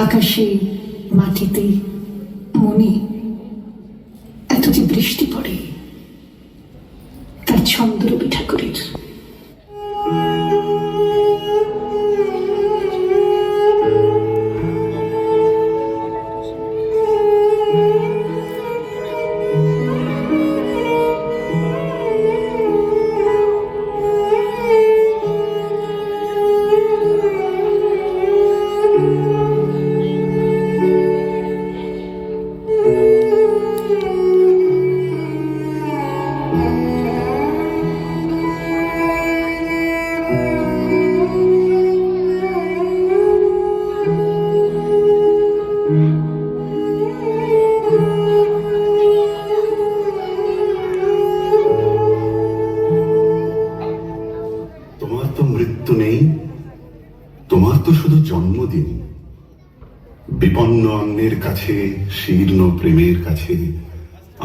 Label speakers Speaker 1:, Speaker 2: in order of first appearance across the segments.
Speaker 1: আকাশে, মাটিতে, মনে এত যে বৃষ্টি পড়ে, তার ছন্দ রবি ঠাকুরের।
Speaker 2: তোমার তো মৃত্যু নেই, তোমার তো শুধু জন্মদিন। বিপন্ন অন্যের কাছে, শীর্ণ প্রেমের কাছে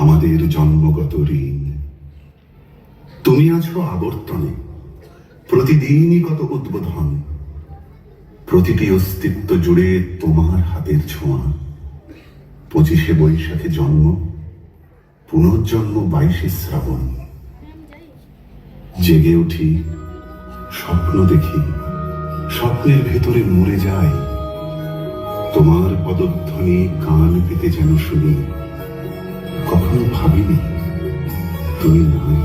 Speaker 2: আমাদের জন্মগত ঋণ। তুমি আছো আবর্তনে, প্রতিদিনই কত উদ্বোধন। প্রতিটি অস্তিত্ব জুড়ে তোমার হাতের ছোঁয়া। 25শে বৈশাখে জন্ম, পুনর্জন্ম 22শে শ্রাবণ। জেগে উঠি, স্বপ্ন দেখি, স্বপ্নের ভেতরে মরে যাই। তোমার পদধ্বনি কান পেতে যেন শুনি, কখনো ভাবিনি তুমি নাই।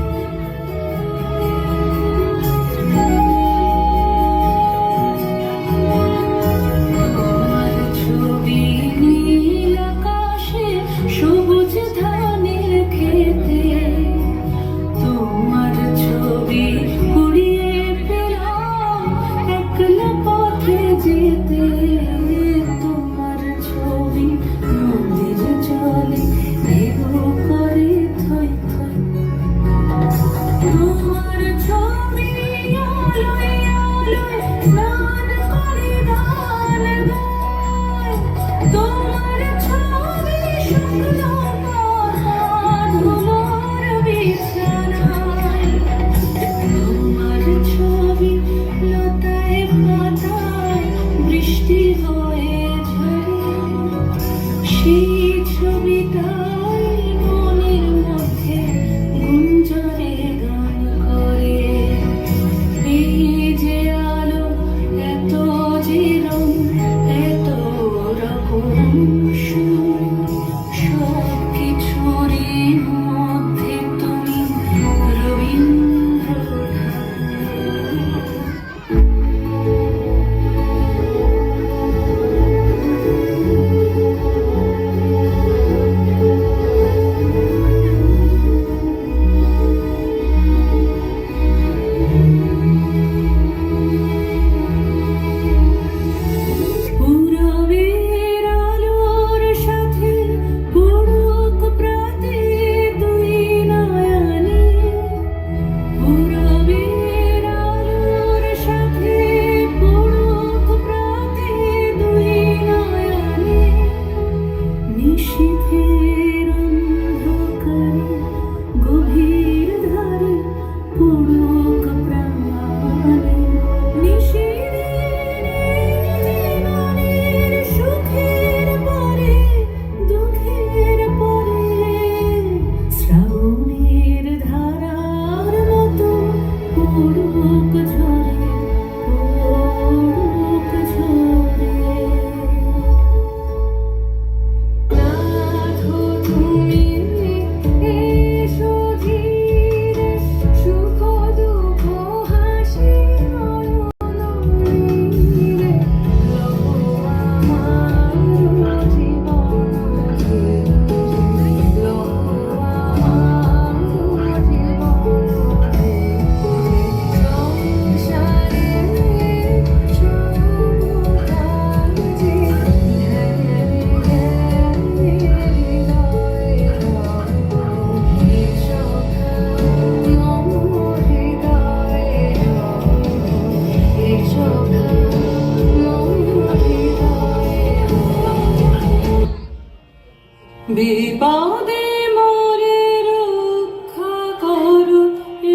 Speaker 3: বিপদে মোরে রক্ষা করো,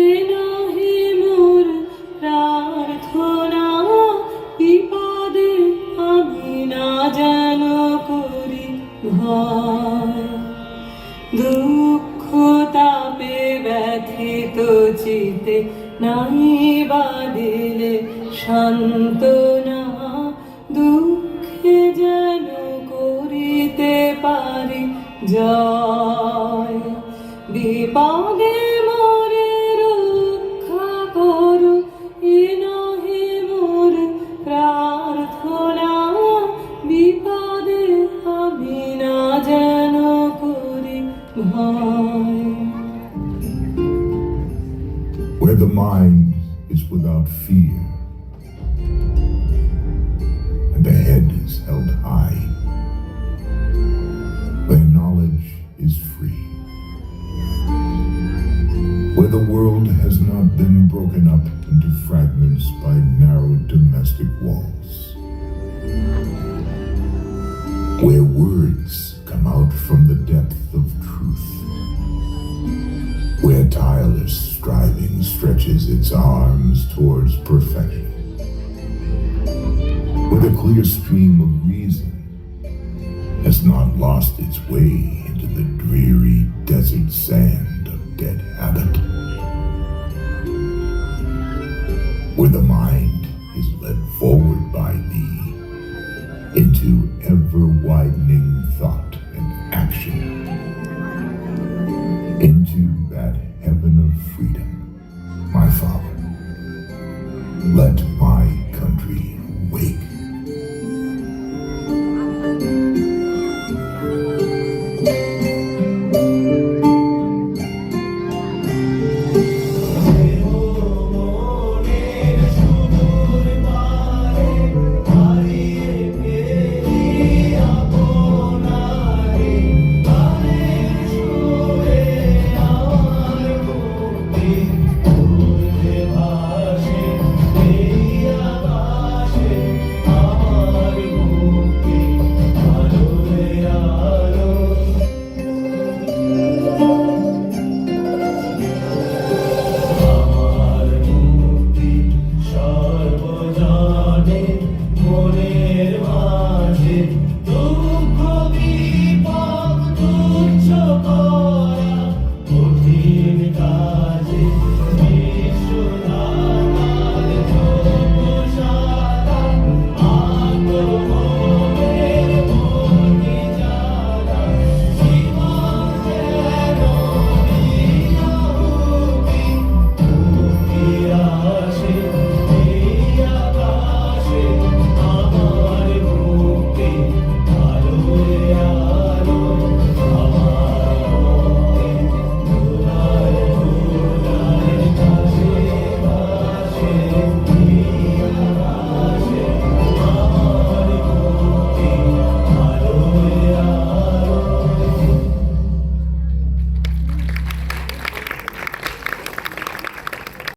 Speaker 3: এ নাহি মোর প্রার্থনা। বিপদে আমি না জানি হয়। দুঃখ তাপে ব্যথিত চিতে নাই বাদিলে সান্ত্বনা, দুঃখে যেন করিতে পারি জয়। বিপদে মোরে রক্ষা করো, এ নহে মোর প্রার্থনা, বিপদে আমি না যেন করি ভয়।
Speaker 4: Where the mind is without fear, and the head is held high, where knowledge is free, where the world has not been broken up into fragments by narrow domestic walls, where words come out from the depth of truth, where tireless striving stretches its arms towards perfection, where the clear stream of reason has not lost its way into the dreary desert sand of dead habit, where the mind is led forward by thee into ever-widening